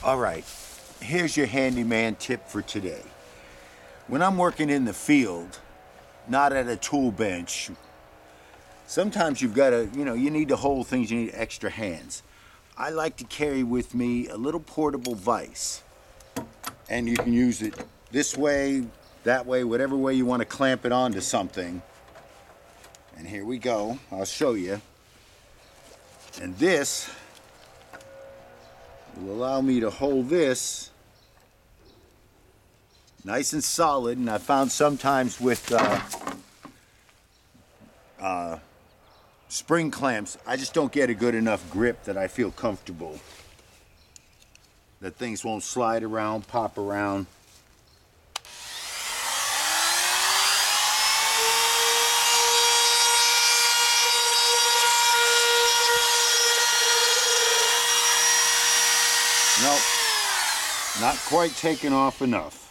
All right, here's your handyman tip for today. When I'm working in the field, not at a tool bench, sometimes you've got to, you need to hold things, you need extra hands. I like to carry with me a little portable vise. And you can use it this way, that way, whatever way you want to clamp it onto something. And here we go, I'll show you. And this will allow me to hold this nice and solid. And I found sometimes with spring clamps, I just don't get a good enough grip that I feel comfortable. That things won't slide around, pop around. Nope, not quite taken off enough.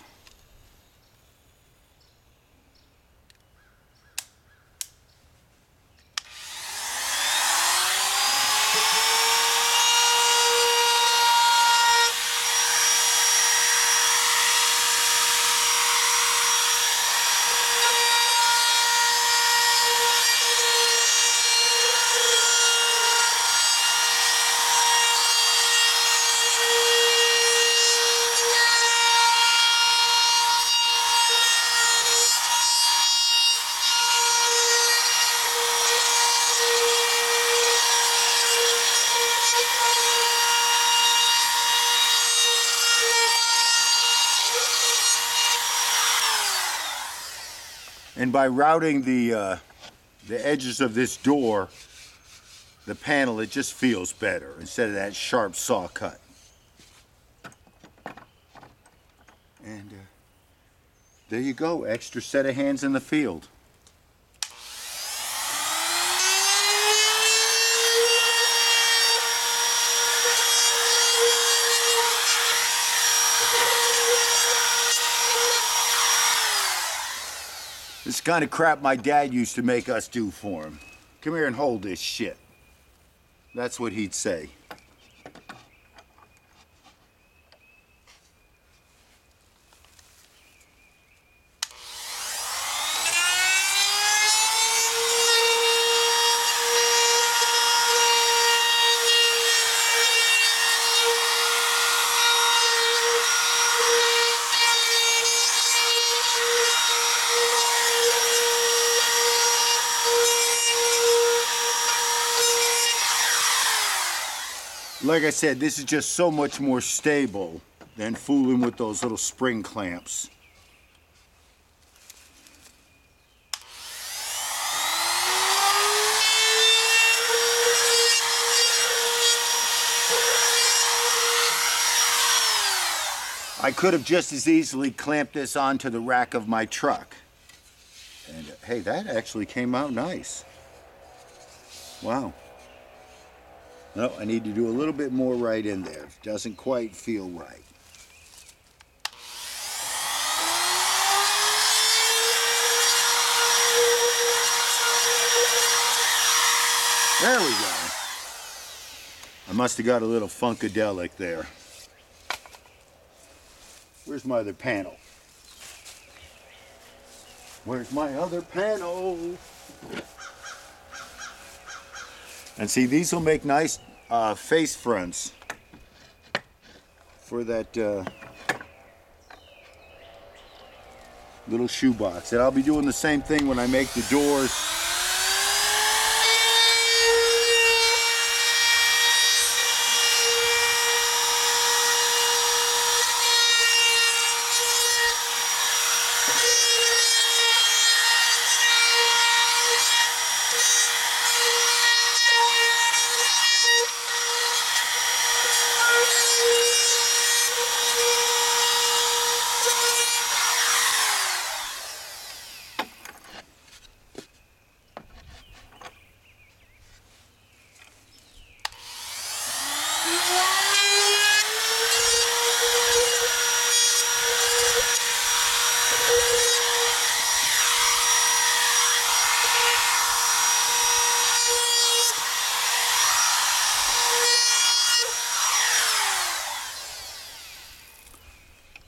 And by routing the edges of this door, the panel, it just feels better instead of that sharp saw cut. And there you go, extra set of hands in the field. This kind of crap my dad used to make us do for him. Come here and hold this shit. That's what he'd say. Like I said, this is just so much more stable than fooling with those little spring clamps. I could have just as easily clamped this onto the rack of my truck. And hey, that actually came out nice. Wow. No, I need to do a little bit more right in there. It doesn't quite feel right. There we go. I must have got a little funkadelic there. Where's my other panel? Where's my other panel? And see, these will make nice face fronts for that little shoebox. And I'll be doing the same thing when I make the doors.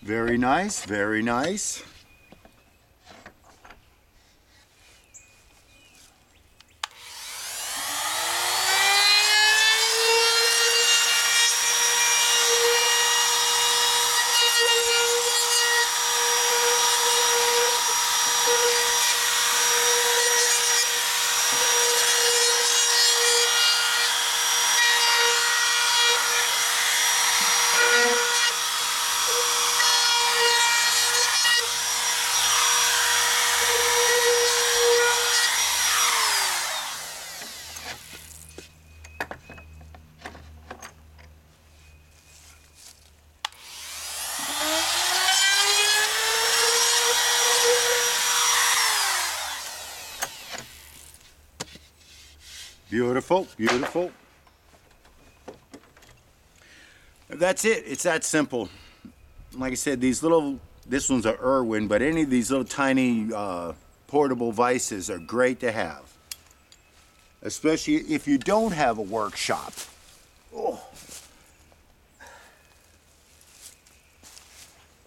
Very nice, very nice. Beautiful, beautiful. That's it. It's that simple. Like I said, this one's a Irwin, but any of these little tiny portable vices are great to have. Especially if you don't have a workshop. Oh.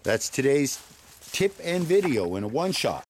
That's today's tip and video in a one-shot.